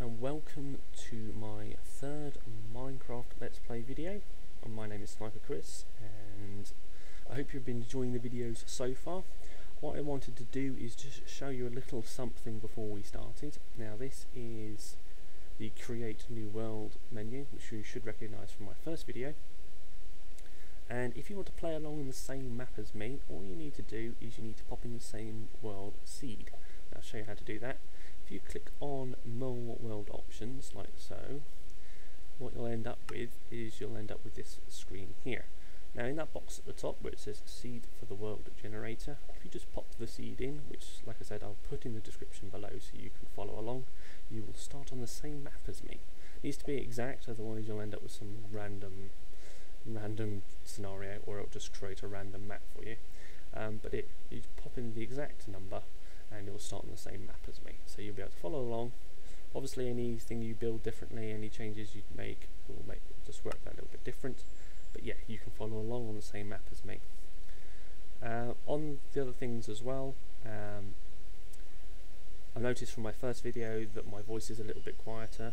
and welcome to my third Minecraft Let's Play video. My name is SniperKrizz and I hope you've been enjoying the videos so far. What I wanted to do is just show you a little something before we started. Now this is the Create New World menu, which you should recognise from my first video. And if you want to play along in the same map as me, all you need to do is you need to pop in the same world seed. I'll show you how to do that. If you click on more world options like so, what you'll end up with is you'll end up with this screen here. Now in that box at the top where it says seed for the world generator, if you just pop the seed in, which like I said I'll put in the description below so you can follow along, you will start on the same map as me. It needs to be exact, otherwise you'll end up with some random scenario, or it'll just create a random map for you. But you pop in the exact number and you'll start on the same map as me, so you'll be able to follow along. Obviously anything you build differently, any changes you make will just work that a little bit different, but yeah, you can follow along on the same map as me. On the other things as well, I noticed from my first video that my voice is a little bit quieter,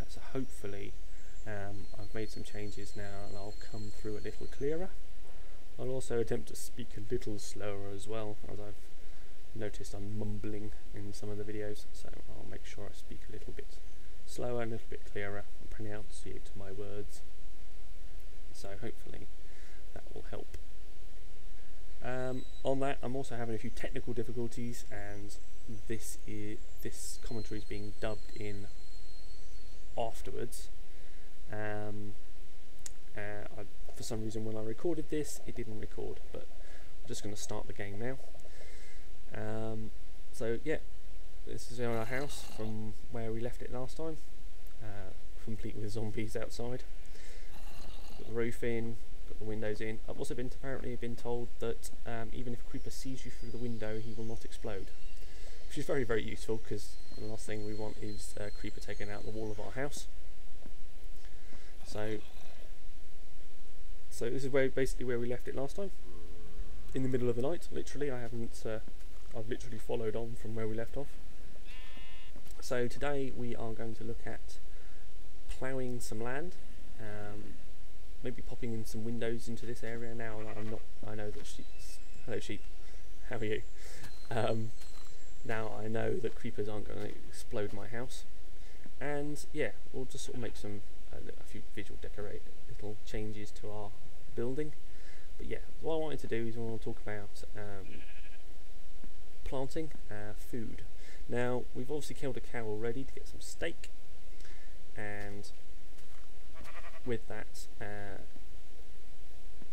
so hopefully I've made some changes now and I'll come through a little clearer. I'll also attempt to speak a little slower as well, as I've noticed I'm mumbling in some of the videos, so I'll make sure I speak a little bit slower, a little bit clearer, and pronunciate my words, so hopefully that will help. On that, I'm also having a few technical difficulties, and this commentary is being dubbed in afterwards. For some reason when I recorded this it didn't record, but I'm just going to start the game now. So yeah, this is our house from where we left it last time, complete with zombies outside. Got the roof in, got the windows in. I've also apparently been told that even if a creeper sees you through the window he will not explode, which is very, very useful, because the last thing we want is a creeper taking out the wall of our house. So this is basically where we left it last time, in the middle of the night. Literally, I've literally followed on from where we left off. So today we are going to look at ploughing some land, maybe popping in some windows into this area. Now I know that hello sheep, how are you? Now I know that creepers aren't going to explode my house, and yeah, we'll just sort of make a few visual little changes to our building. But yeah, what I wanted to do is I want to talk about planting food. Now we've obviously killed a cow already to get some steak, and with that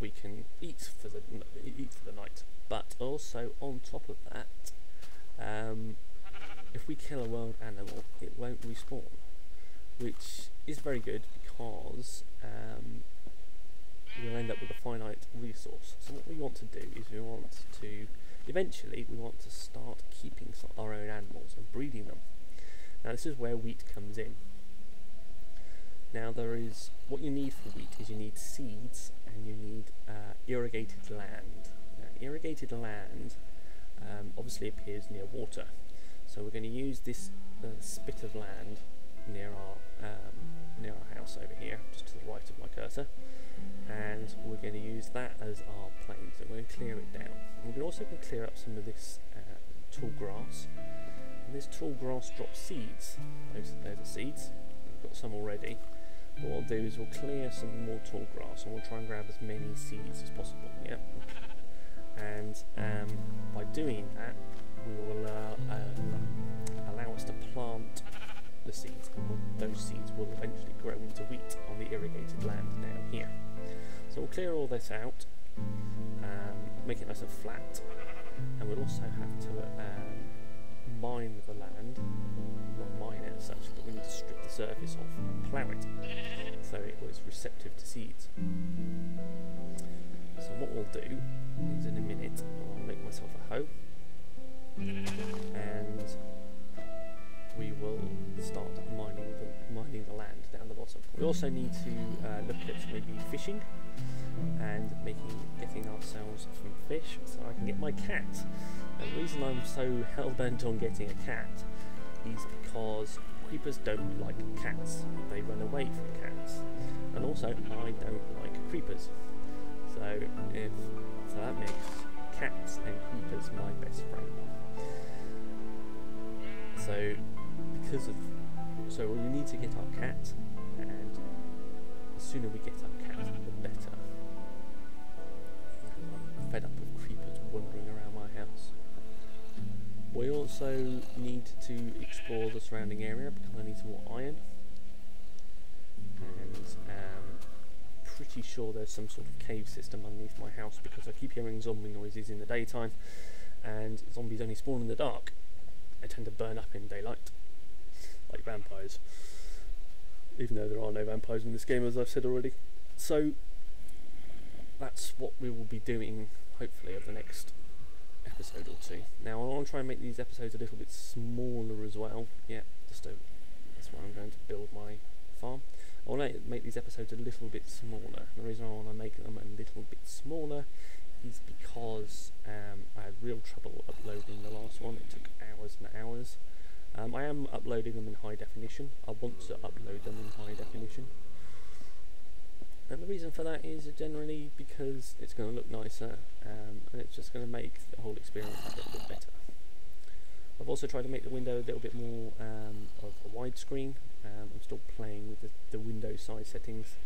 we can eat for the night. But also on top of that, if we kill a wild animal it won't respawn, which is very good because we'll end up with a finite resource. So what we want to do is eventually we want to start keeping our own animals and breeding them. Now this is where wheat comes in. Now what you need for wheat is you need seeds and you need irrigated land. Now irrigated land obviously appears near water, so we're going to use this spit of land near our house over here, just to the right of my cursor, and we're going to use that as our plain. So we're going to clear it down. And we're also going to clear up some of this tall grass, and this tall grass drops seeds. Those are seeds. We've got some already. But what we'll do is we'll clear some more tall grass and we'll try and grab as many seeds as possible. Yep. And by doing that we will allow us to plant the seeds, and those seeds will eventually grow into wheat on the irrigated land down here. So we'll clear all this out, make it nice and flat, and we'll also have to mine the land. Not mine it as such, but we need to strip the surface off and plough it so it was receptive to seeds. So what we'll do is in a minute I'll make myself a hoe, and we will start mining the land down the bottom. We also need to look at maybe fishing and getting ourselves some fish so I can get my cat. And the reason I'm so hell bent on getting a cat is because creepers don't like cats. They run away from cats. And also, I don't like creepers. So that makes cats and creepers my best friend. So we need to get our cat, and the sooner we get our cat, the better. I'm fed up with creepers wandering around my house. We also need to explore the surrounding area because I need some more iron. And pretty sure there's some sort of cave system underneath my house because I keep hearing zombie noises in the daytime, and zombies only spawn in the dark. They tend to burn up in daylight, like vampires. Even though there are no vampires in this game, as I've said already. So that's what we will be doing, hopefully, over the next episode or two. Now I want to try and make these episodes a little bit smaller as well. Yeah, that's why I'm going to build my farm. I want to make these episodes a little bit smaller. The reason I want to make them a little bit smaller is because I had real trouble uploading the last one. It took hours and hours. I am uploading them in high definition. I want to upload them in high definition. And the reason for that is generally because it's going to look nicer, and it's just going to make the whole experience a little bit better. I've also tried to make the window a little bit more of a widescreen. I'm still playing with the window size settings.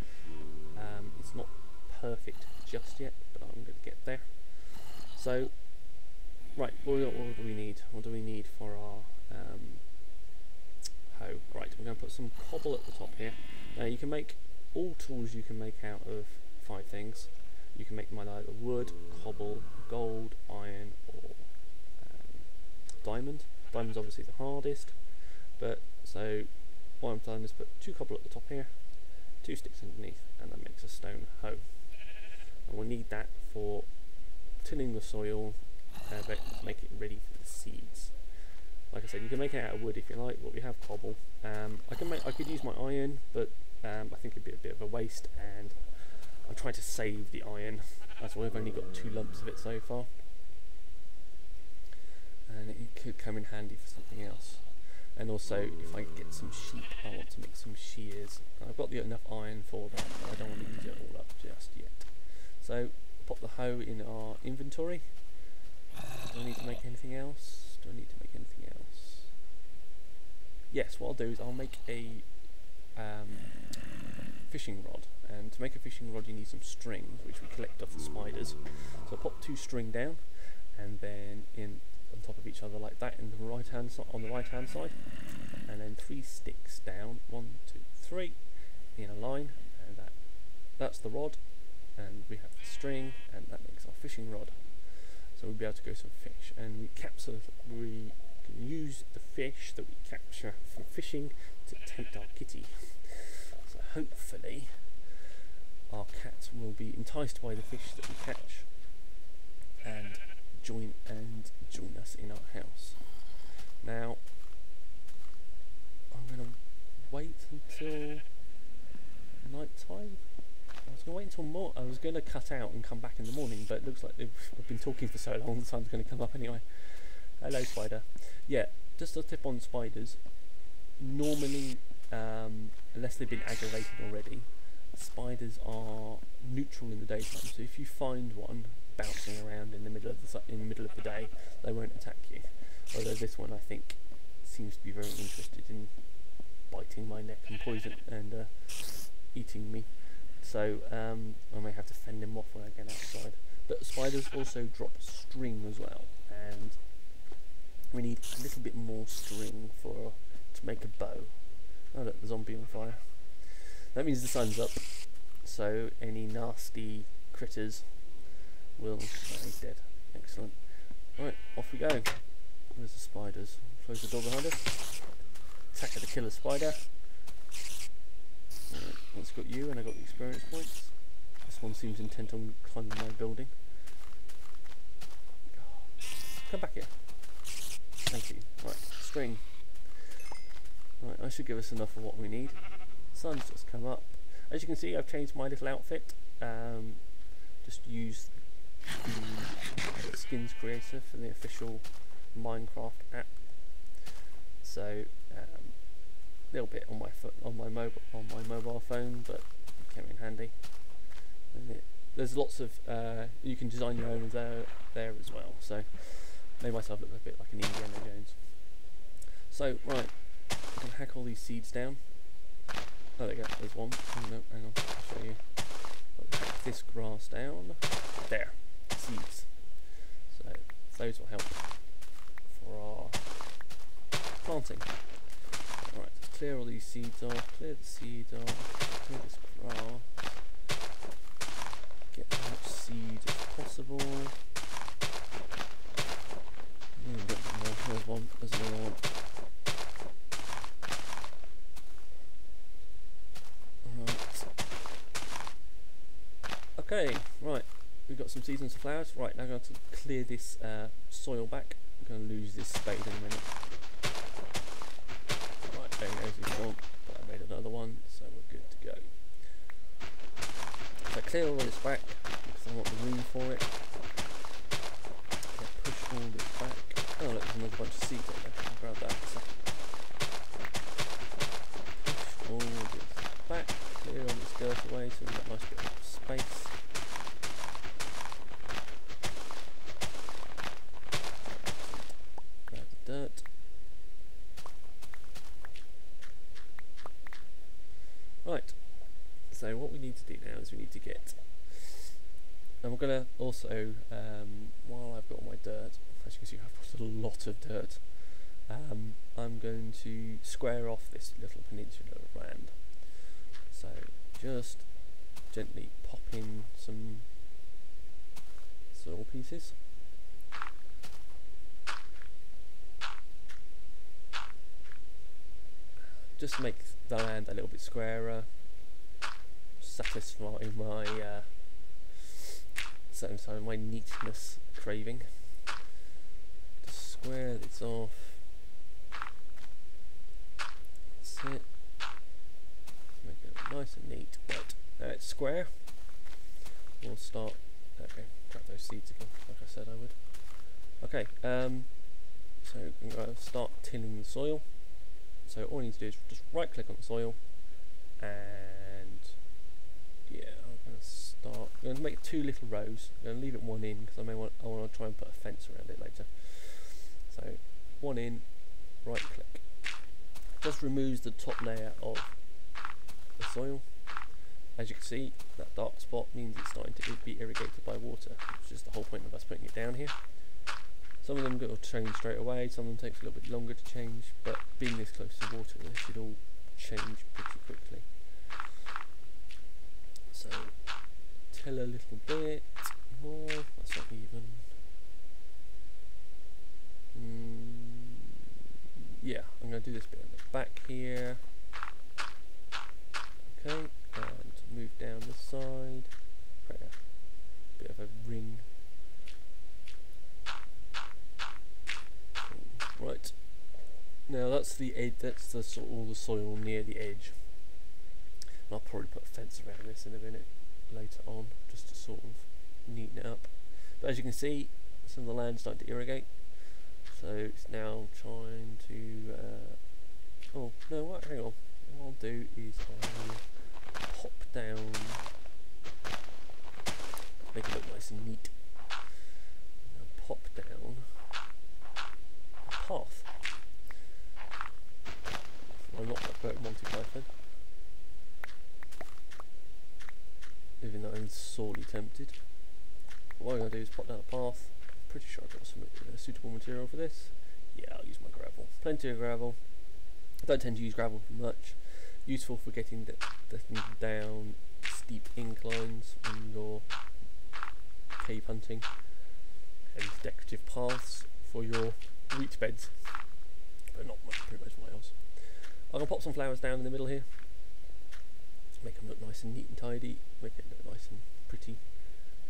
It's not perfect just yet, but I'm going to get there. So, right, what do we need? What do we need for our hoe? Right, we're going to put some cobble at the top here. Now you can make all tools you can make out of 5 things. You can make them either wood, cobble, gold, iron, or diamond. Diamond's obviously the hardest, but so what I've done is put 2 cobble at the top here, 2 sticks underneath, and that makes a stone hoe. And we'll need that for tilling the soil, to make it ready for the seeds. Like I said, you can make it out of wood if you like, but we have cobble. I could use my iron, but I think it'd be a bit of a waste, and I'm trying to save the iron. That's why I've only got 2 lumps of it so far, and it could come in handy for something else. And also, if I get some sheep, I want to make some shears. I've got enough iron for that, but I don't want to use it all up just yet. So, pop the hoe in our inventory. Do I need to make anything else? Yes, what I'll do is I'll make a fishing rod. And to make a fishing rod you need some string, which we collect off the spiders. So I'll pop 2 string down, and then on top of each other like that on the right hand side, and then 3 sticks down, 1, 2, 3, in a line, and that's the rod, and we have the string, and that makes our fishing rod. So we'll be able to go some fish, and we can use the fish that we capture from fishing to tempt our kitty. So hopefully our cat will be enticed by the fish that we catch and join us in our house. Now I'm going to wait until night time. I was going to cut out and come back in the morning, but it looks like I've been talking for so long, the sun's going to come up anyway. Hello, spider. Yeah, just a tip on spiders. Normally, unless they've been aggravated already, spiders are neutral in the daytime. So if you find one bouncing around in the middle of the day, they won't attack you. Although this one, I think, seems to be very interested in biting my neck and eating me. So I may have to fend him off when I get outside. But spiders also drop string as well, and we need a little bit more string to make a bow. Oh look, the zombie on fire. That means the sun's up, so any nasty critters will he's dead. Excellent. Right, off we go. Where's the spiders? Close the door behind us. Attack of the killer spider. Right, that's got you, and I got the experience points. This one seems intent on climbing my building. Come back here. Thank you. Right, string. Right, I should give us enough of what we need. Sun's just come up. As you can see, I've changed my little outfit. Just use the skins creator for the official Minecraft app. So little bit on my mobile phone, but it came in handy. And there's lots of you can design your own there as well. So made myself look a bit like an Indiana Jones. So right, I'm gonna hack all these seeds down. Oh, there you go. There's one. Oh, no, hang on. I'll show you. I'll hack this grass down. There, seeds. So those will help for our planting. Alright, let's clear all these seeds off, clear the seeds off, clear this grass, get as much seed as possible. There's one, there's another one. Alright. Okay, right, we've got some seeds and some flowers. Right, now I'm going to clear this soil back. I'm going to lose this spade in a minute. Right, there goes this one, but I made another one, so we're good to go. So clear all this back, because I want the room for it. Push all this back. Oh look, there's another bunch of seeds up there, I'll grab that in a second. Push all this back, clear all this dirt away so we've got a nice bit of space. Grab the dirt. Right, so what we need to do now is we need to get, and we're going to also, while I've got all my dirt, as you can see I've got a lot of dirt, I'm going to square off this little peninsula of land. So just gently pop in some soil pieces. Just make the land a little bit squarer, satisfy my neatness craving. Just square this off. That's it. Make it nice and neat. Right, now it's square. We'll start. Okay, grab those seeds again, like I said I would. Okay, so I'm going to start tilling the soil. So all I need to do is just right click on the soil, and yeah, I'm going to make 2 little rows. I'm going to leave it 1 in because I want to try and put a fence around it later. So 1 in, right click. Just removes the top layer of the soil. As you can see, that dark spot means it's starting to be irrigated by water, which is the whole point of us putting it down here. Some of them will change straight away, some of them takes a little bit longer to change, but being this close to water, they should all change pretty quickly. So, till a little bit more, that's not even. Yeah, I'm going to do this bit at the back here. Okay, and move down the side, create a bit of a ring. Right, now that's the edge, that's the all the soil near the edge. And I'll probably put a fence around this in a minute later on, just to sort of neaten it up. But as you can see, some of the land's starting to irrigate, so it's now trying to. Oh no! What? Hang on. What I'll do is I'll pop down, make it look nice and neat. I'll pop down path. I'm not going to put Monty Python, even though I'm sorely tempted. But what I'm going to do is pop down a path. I'm pretty sure I've got some suitable material for this. Yeah, I'll use my gravel. Plenty of gravel. I don't tend to use gravel for much. Useful for getting down steep inclines when you're cave hunting, and decorative paths for your wheat beds, but not much, pretty much what else. I'm going to pop some flowers down in the middle here, make them look nice and neat and tidy, make it look nice and pretty.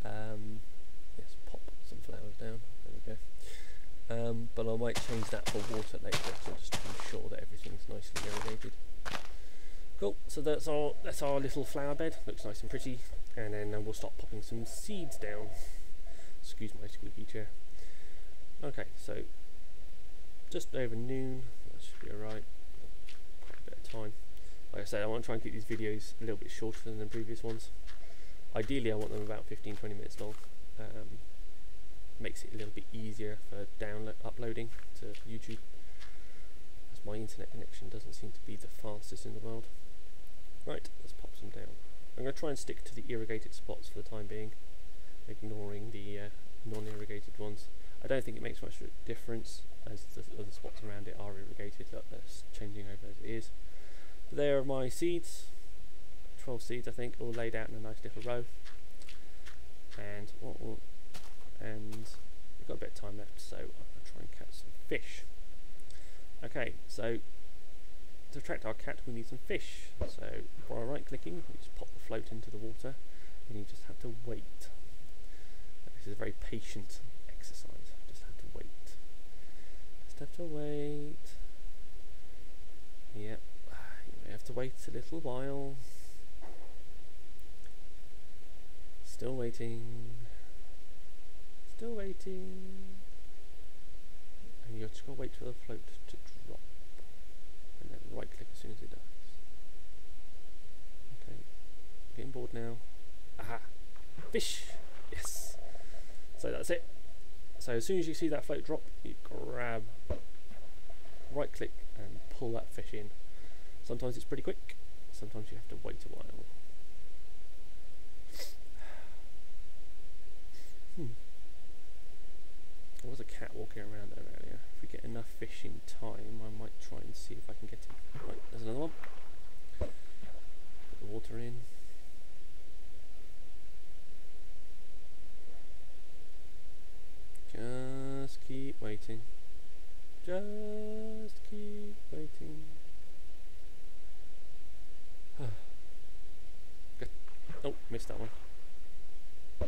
Yes, pop some flowers down, there we go. But I might change that for water later, so just to ensure that everything's nicely irrigated. Cool, so that's our little flower bed, looks nice and pretty, and then we'll start popping some seeds down. Excuse my squeaky chair. Okay, so just over noon, that should be alright. Put a bit of time. Like I said, I want to try and keep these videos a little bit shorter than the previous ones. Ideally I want them about 15-20 minutes long. Makes it a little bit easier for uploading to YouTube, as my internet connection doesn't seem to be the fastest in the world. Right, let's pop some down. I'm going to try and stick to the irrigated spots for the time being, ignoring the non-irrigated ones. I don't think it makes much difference, as the other spots around it are irrigated. Look, that's changing over as it is. But there are my seeds, 12 seeds I think, all laid out in a nice little row. And we've got a bit of time left, so I'm going to try and catch some fish. Okay, so to attract our cat we need some fish. So by right clicking, we just pop the float into the water, and you just have to wait. This is a very patient exercise. Just have to wait. Just have to wait. Yep, you may have to wait a little while. Still waiting. Still waiting. And you just got to wait for the float to drop. And then right click as soon as it does. Okay. Getting bored now. Aha! Fish! Yes! So that's it. So as soon as you see that float drop, you grab, right click and pull that fish in. Sometimes it's pretty quick, sometimes you have to wait a while. There was a cat walking around there earlier. If we get enough fish in time, I might try and see if I can get him. Right, there's another one. Put the water in. Just keep waiting. Just keep waiting. Good. Oh, missed that one. I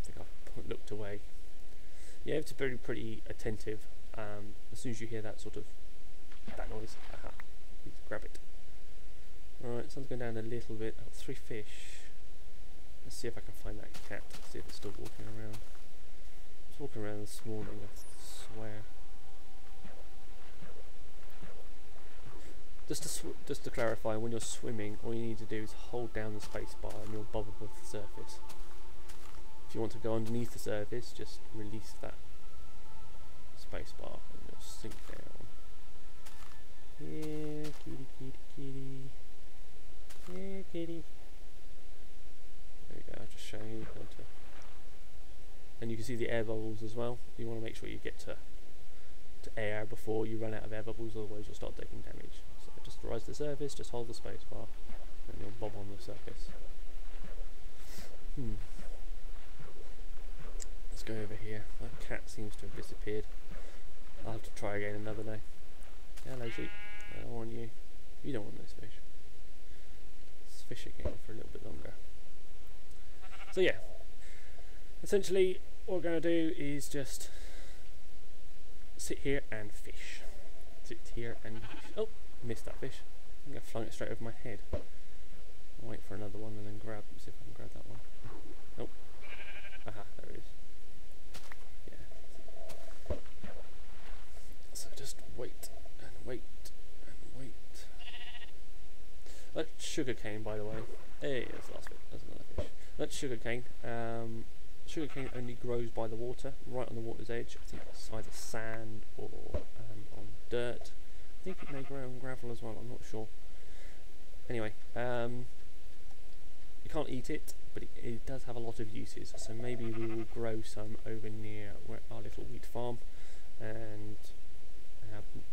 think I looked away. You have to be pretty attentive. As soon as you hear that sort of noise, aha, you grab it. Alright, sun's going down a little bit. I've got 3 fish. Let's see if I can find that cat. See if it's still walking around. I was walking around this morning, I swear. Just to clarify, when you're swimming, all you need to do is hold down the space bar and you'll bob above the surface. If you want to go underneath the surface, just release that space bar and you'll sink down. Yeah, kitty, kitty, kitty. Yeah, kitty. There you go, I'll just show you how to. And you can see the air bubbles as well. You want to make sure you get to air before you run out of air bubbles, otherwise you'll start taking damage. So just rise to the surface, just hold the space bar, and you'll bob on the surface. Let's go over here. That cat seems to have disappeared. I'll have to try again another day. Hello sheep. I don't want you. You don't want those fish. Let's fish again for a little bit longer. So yeah, essentially what we're going to do is just sit here and fish. Sit here and fish. Oh, missed that fish. I think I flung it straight over my head. I'll wait for another one and then grab. See if I can grab that one. Nope. Aha, there it is. Yeah. So just wait and wait and wait. That's sugarcane, by the way. Hey, that's the last bit. That's another fish. That's sugarcane. Sugarcane only grows by the water, right on the water's edge. I think it's either sand or on dirt. I think it may grow on gravel as well, I'm not sure. Anyway, you can't eat it, but it does have a lot of uses. So maybe we will grow some over near our little wheat farm, and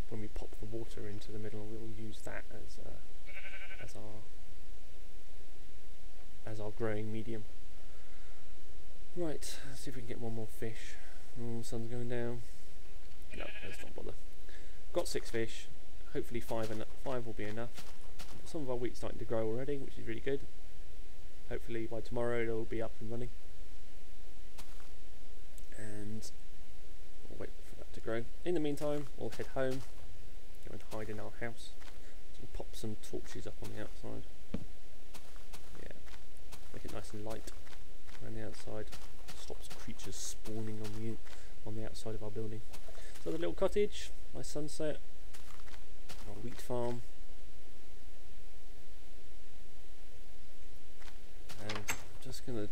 when we pop the water into the middle, we will use that as our growing medium. Right, let's see if we can get one more fish. Oh, sun's going down. No, let's not bother. Got 6 fish. Hopefully 5 will be enough. Some of our wheat's starting to grow already, which is really good. Hopefully by tomorrow it'll be up and running. And we'll wait for that to grow. In the meantime, we'll head home, go and hide in our house. So we'll pop some torches up on the outside. Yeah, make it nice and light around the outside. Stops creatures spawning on the outside of our building. So the little cottage, my sunset, our wheat farm, just gonna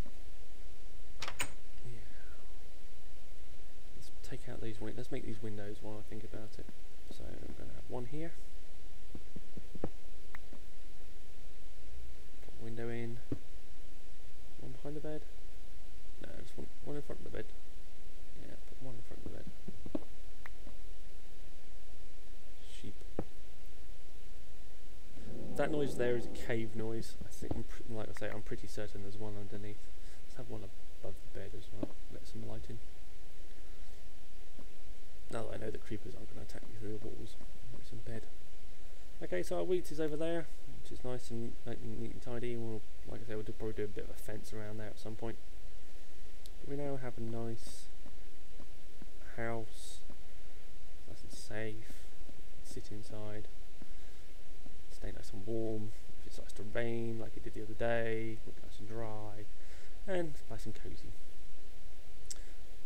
let's take out these windows. Let's make these windows while I think about it. So I'm gonna have one here. Put a window in. One behind the bed. No, just one in front of the bed. Yeah, put one in front of the bed. Sheep. That noise there is a cave noise. I think, like I say, I'm pretty certain there's one underneath. Let's have one above the bed as well. Let some light in. Now that I know that creepers aren't going to attack me through the walls. There's some bed. Okay, so our wheat is over there, which is nice and neat and tidy. We'll, like I say, we'll probably do a bit of a fence around there at some point. But we now have a nice house, nice and safe. Sit inside, stay nice and warm. If it starts to rain, like it did the other day, we'll be nice and dry, and nice and cosy.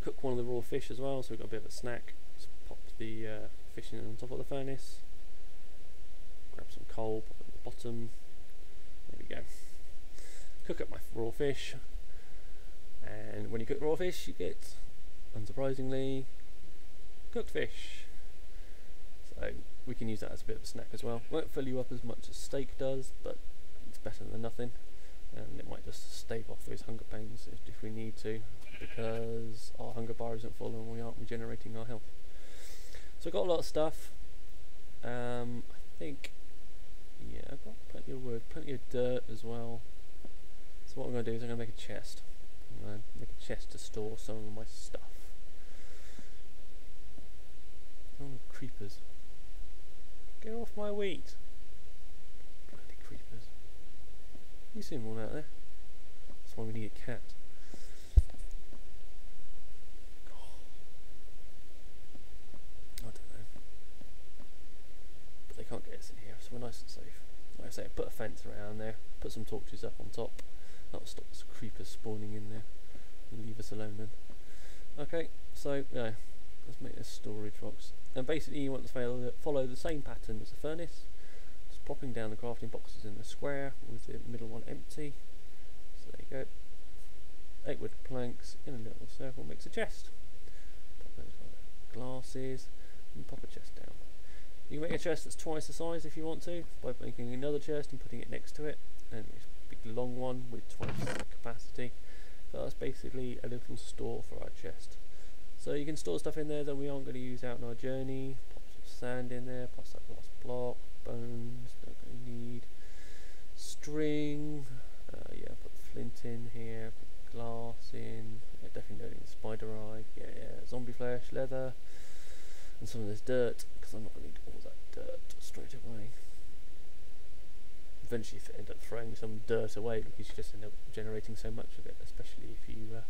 Cook one of the raw fish as well, so we've got a bit of a snack. Just pop the fish in on top of the furnace. Grab some coal, pop it at the bottom. There we go. Cook up my raw fish, and when you cook raw fish, you get, unsurprisingly, cooked fish. So we can use that as a bit of a snack as well. Won't fill you up as much as steak does, but it's better than nothing. And it might just stave off those hunger pains if we need to, because our hunger bar isn't full and we aren't regenerating our health. So I've got a lot of stuff. I think, yeah, I've got plenty of wood, plenty of dirt as well. So what I'm going to do is I'm going to make a chest. I'm going to make a chest to store some of my stuff. Oh, creepers. Get off my wheat. Bloody creepers. You see them all out there? That's why we need a cat. I don't know. But they can't get us in here, so we're nice and safe. Like I say, put a fence around there, put some torches up on top. That'll stop the creepers spawning in there. And leave us alone then. Okay, so yeah, let's make this storage box. And basically you want to follow the same pattern as the furnace. Just popping down the crafting boxes in the square with the middle one empty. So there you go. 8 wood planks in a little circle makes a chest. Pop those glasses and pop a chest down. You can make a chest that's twice the size if you want to, by making another chest and putting it next to it. And it's a big long one with twice the capacity. So that's basically a little store for our chest. So you can store stuff in there that we aren't going to use out on our journey. Pop some sand in there, plus that last block, bones, don't really need. String, yeah, put flint in here, put glass in, yeah, definitely don't need spider eye, yeah, zombie flesh, leather, and some of this dirt, because I'm not going to need all that dirt straight away. Eventually you end up throwing some dirt away because you just end up generating so much of it, especially if you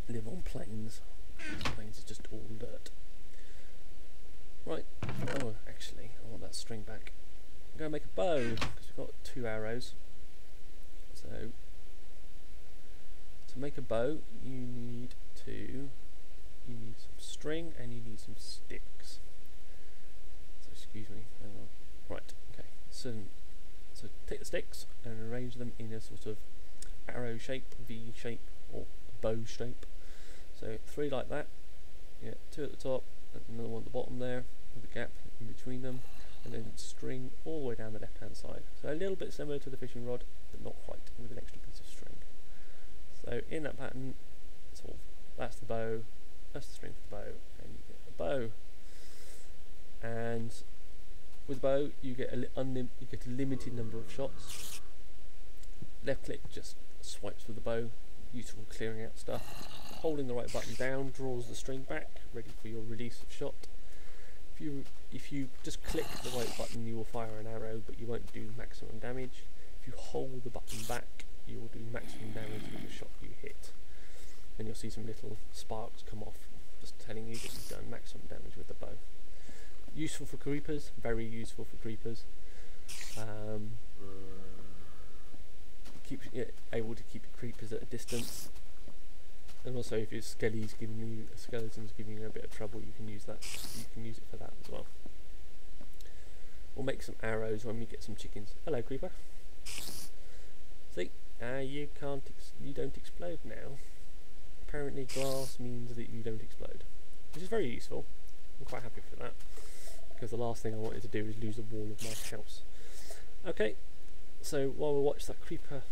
live on plains. Plains is just all dirt. Right, oh actually, I want that string back. I'm going to make a bow, because we've got 2 arrows. So, to make a bow, you need some string and you need some sticks. So excuse me, hang on. Right, okay. So take the sticks and arrange them in a sort of arrow shape, V shape, or bow shape. So 3 like that, yeah, 2 at the top, and another one at the bottom there, with a gap in between them, and then string all the way down the left hand side. So a little bit similar to the fishing rod, but not quite, with an extra piece of string. So in that pattern, sort of, that's the bow, that's the string for the bow, and you get a bow. And with the bow, you get a limited number of shots. Left click just swipes with the bow, useful for clearing out stuff. Holding the right button down draws the string back, ready for your release of shot. If you just click the right button, you will fire an arrow, but you won't do maximum damage. If you hold the button back, you will do maximum damage with the shot you hit. And you'll see some little sparks come off, just telling you that you've done maximum damage with the bow. Useful for creepers, very useful for creepers. Able to keep your creepers at a distance. And also, if your skeleton's giving you a bit of trouble, you can use that. You can use it for that as well. We'll make some arrows when we get some chickens. Hello, creeper. See, You don't explode now. Apparently glass means that you don't explode, which is very useful. I'm quite happy for that, because the last thing I wanted to do is lose the wall of my house. Okay, so while we watch that creeper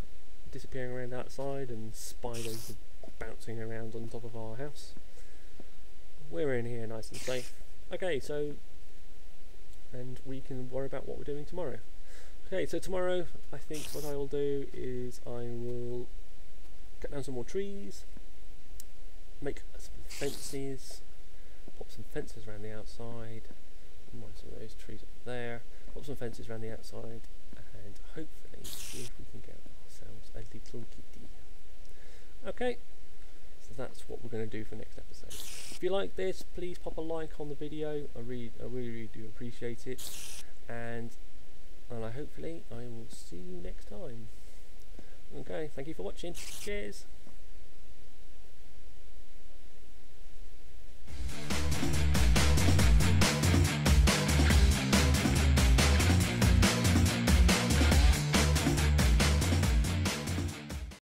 disappearing around outside and spiders bouncing around on top of our house, we're in here nice and safe. Okay, so, and we can worry about what we're doing tomorrow. Okay, so tomorrow I think what I will do is I will cut down some more trees, make some fences, pop some fences around the outside, mind some of those trees up there, pop some fences around the outside, and hopefully see if we can get ourselves a little kitty. Okay, so that's what we're going to do for next episode. If you like this, please pop a like on the video. I really do appreciate it, and hopefully I will see you next time. Okay, thank you for watching. Cheers.